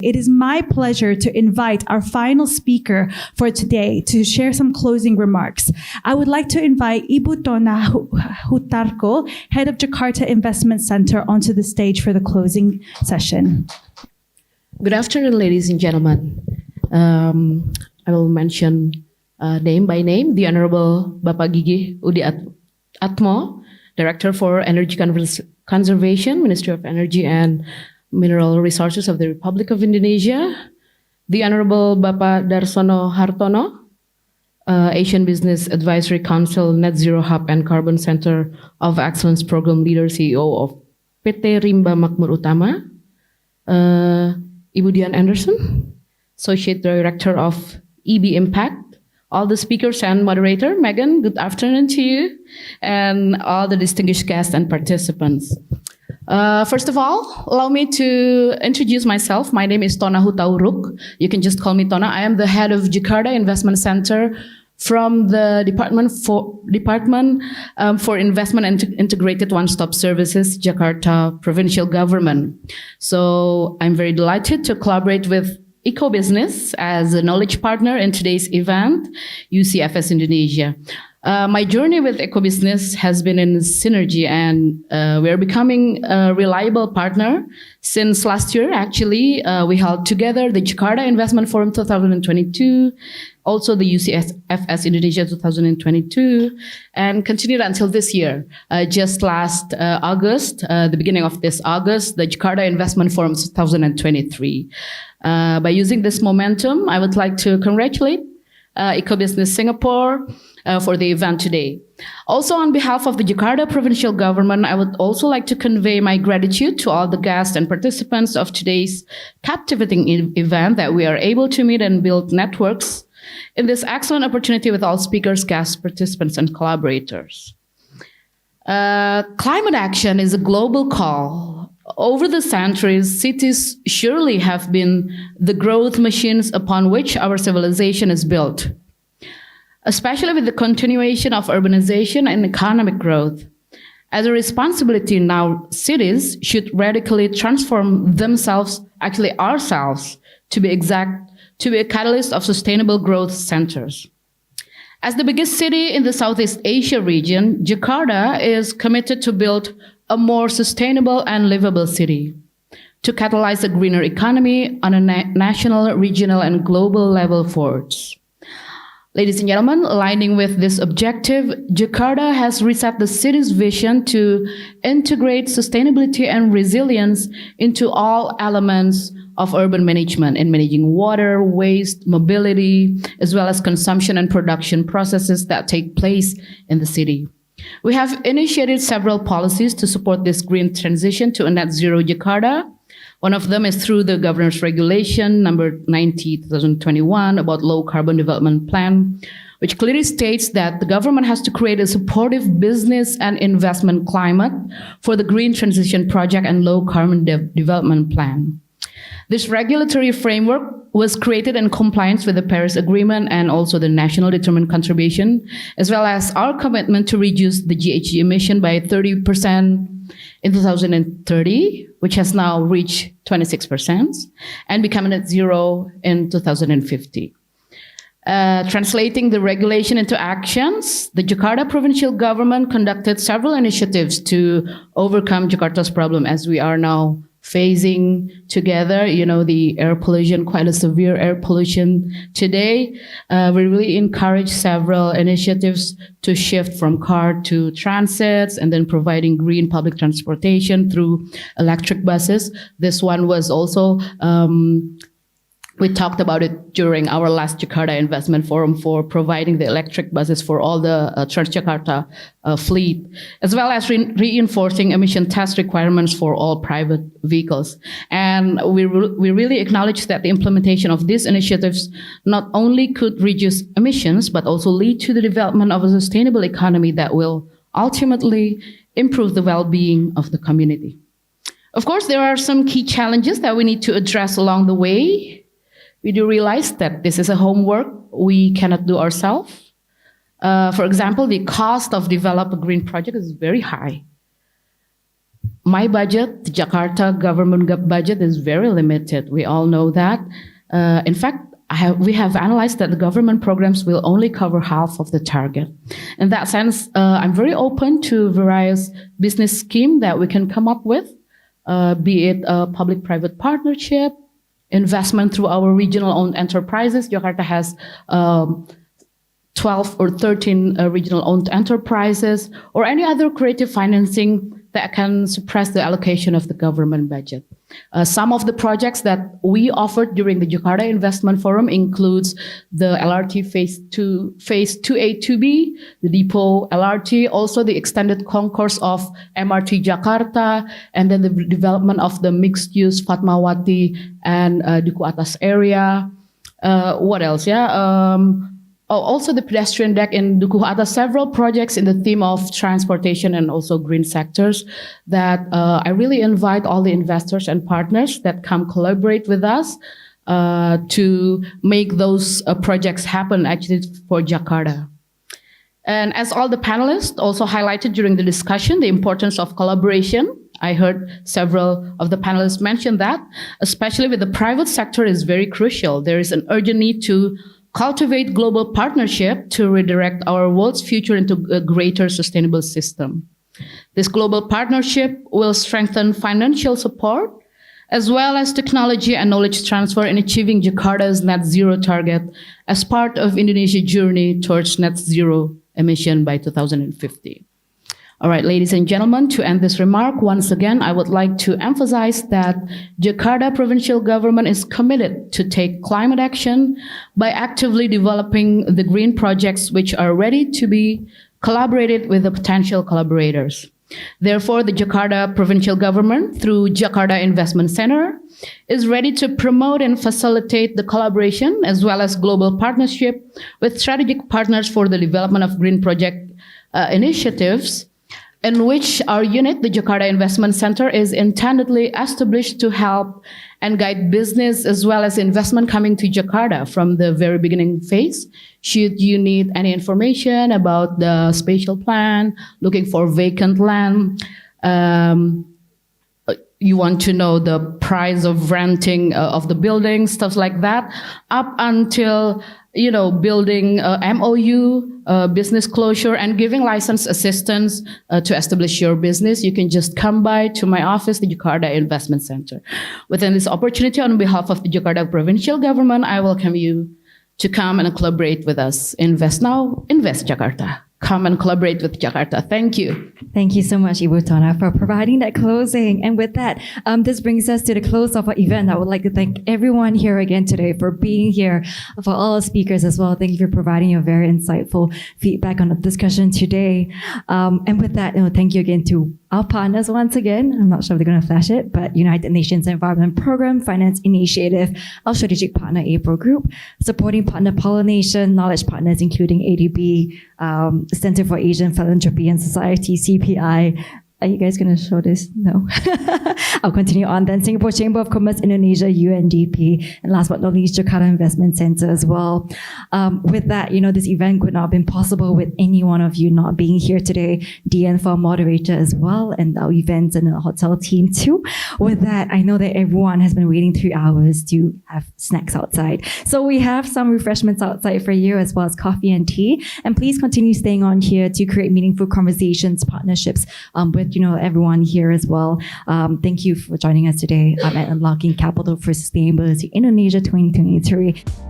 It is my pleasure to invite our final speaker for today to share some closing remarks. I would like to invite Ibu Tona Hutarko, Head of Jakarta Investment Centre, onto the stage for the closing session. Good afternoon, ladies and gentlemen. I will mention name by name. The Honorable Bapak Gigi Udi Atmo, Director for Energy Conservation, Ministry of Energy and Mineral Resources of the Republic of Indonesia. The Honorable Bapak Darsono Hartono, Asian Business Advisory Council, Net Zero Hub and Carbon Center of Excellence Program Leader, CEO of PT Rimba Makmur Utama. Ibu Dian Anderson, Associate Director of EB Impact. All the speakers and moderator, Megan, good afternoon to you, and all the distinguished guests and participants. First of all, allow me to introduce myself. My name is Tona Hutauruk. You can just call me Tona. I am the head of Jakarta Investment Centre from the Department for Investment and Integrated One-Stop Services, Jakarta Provincial Government. So I'm very delighted to collaborate with EcoBusiness as a knowledge partner in today's event, UCFS Indonesia. My journey with EcoBusiness has been in synergy, and we're becoming a reliable partner. Since last year, actually, we held together the Jakarta Investment Forum 2022, also the UCFS Indonesia 2022, and continued until this year. Just last August, the beginning of this August, the Jakarta Investment Forum 2023. By using this momentum, I would like to congratulate EcoBusiness Singapore for the event today. Also, on behalf of the Jakarta Provincial Government, I would also like to convey my gratitude to all the guests and participants of today's captivating event, that we are able to meet and build networks in this excellent opportunity with all speakers, guests, participants, and collaborators. Climate action is a global call. Over the centuries, cities surely have been the growth machines upon which our civilization is built, especially with the continuation of urbanization and economic growth. As a responsibility now, cities should radically transform themselves, actually ourselves, to be a catalyst of sustainable growth centers. As the biggest city in the Southeast Asia region, Jakarta is committed to build a more sustainable and livable city, to catalyze a greener economy on a national, regional, and global level forwards. Ladies and gentlemen, aligning with this objective, Jakarta has reset the city's vision to integrate sustainability and resilience into all elements of urban management, in managing water, waste, mobility, as well as consumption and production processes that take place in the city. We have initiated several policies to support this green transition to a net zero Jakarta. One of them is through the Governor's Regulation number 90/2021 about low carbon development plan, which clearly states that the government has to create a supportive business and investment climate for the green transition project and low carbon development plan. This regulatory framework was created in compliance with the Paris Agreement and also the National Determined Contribution, as well as our commitment to reduce the GHG emission by 30% in 2030, which has now reached 26%, and become net zero in 2050. Translating the regulation into actions, the Jakarta Provincial Government conducted several initiatives to overcome Jakarta's problem, as we are now facing together, the air pollution, quite a severe air pollution today. We really encourage several initiatives to shift from car to transits, and then providing green public transportation through electric buses. This one was also, we talked about it during our last Jakarta Investment Forum, for providing the electric buses for all the Transjakarta fleet, as well as reinforcing emission test requirements for all private vehicles. And we really acknowledge that the implementation of these initiatives not only could reduce emissions, but also lead to the development of a sustainable economy that will ultimately improve the well-being of the community. Of course, there are some key challenges that we need to address along the way. We do realize that this is a homework we cannot do ourselves. For example, the cost of developing a green project is very high. my budget, the Jakarta government budget, is very limited. We all know that. In fact, we have analyzed that the government programs will only cover half of the target. In that sense, I'm very open to various business schemes that we can come up with, be it a public-private partnership, investment through our regional-owned enterprises. Jakarta has 12 or 13 regional-owned enterprises, or any other creative financing that can suppress the allocation of the government budget. Some of the projects that we offered during the Jakarta Investment Forum includes the LRT Phase 2A, 2B, the depot LRT, also the extended concourse of MRT Jakarta, and then the development of the mixed-use Fatmawati and Duku Atas area. What else? Also the pedestrian deck in Duku Atas, several projects in the theme of transportation and also green sectors that I really invite all the investors and partners that come collaborate with us to make those projects happen actually for Jakarta. And as all the panelists also highlighted during the discussion, the importance of collaboration. I heard several of the panelists mention that, especially with the private sector, is very crucial. There is an urgent need to cultivate global partnership to redirect our world's future into a greater sustainable system. This global partnership will strengthen financial support as well as technology and knowledge transfer in achieving Jakarta's net zero target as part of Indonesia's journey towards net zero emission by 2050. All right, ladies and gentlemen, to end this remark, once again, I would like to emphasize that Jakarta provincial government is committed to take climate action by actively developing the green projects which are ready to be collaborated with the potential collaborators. Therefore, the Jakarta provincial government, through Jakarta Investment Centre, is ready to promote and facilitate the collaboration as well as global partnership with strategic partners for the development of green project initiatives, in which our unit, the Jakarta Investment Centre, is intendedly established to help and guide business as well as investment coming to Jakarta from the very beginning phase. Should you need any information about the spatial plan, looking for vacant land, you want to know the price of renting of the building, stuff like that, up until building MOU, business closure, and giving license assistance to establish your business, you can just come by to my office, the Jakarta Investment Centre. Within this opportunity, on behalf of the Jakarta provincial government, I welcome you to come and collaborate with us. Invest now, invest Jakarta. Come and collaborate with Jakarta. Thank you. Thank you so much, Ibu Tona, for providing that closing. And with that, this brings us to the close of our event. I would like to thank everyone here again today for being here, for all the speakers as well. Thank you for providing your very insightful feedback on the discussion today. And with that, thank you again to our partners once again. I'm not sure if they're going to flash it, but United Nations Environment Programme Finance Initiative, our strategic partner April Group, supporting partner Pollination, knowledge partners including ADB, Center for Asian Philanthropy and Society, CPI. Are you guys going to show this? No. I'll continue on then. Singapore Chamber of Commerce Indonesia, UNDP, and last but not least, Jakarta Investment Centre as well. With that, this event could not have been possible with any one of you not being here today. DN for our moderator as well, and our events and our hotel team too. With that, I know that everyone has been waiting 3 hours to have snacks outside. So we have some refreshments outside for you as well as coffee and tea. And please continue staying on here to create meaningful conversations, partnerships with everyone here as well. Thank you for joining us today at Unlocking Capital for Sustainability Indonesia 2023.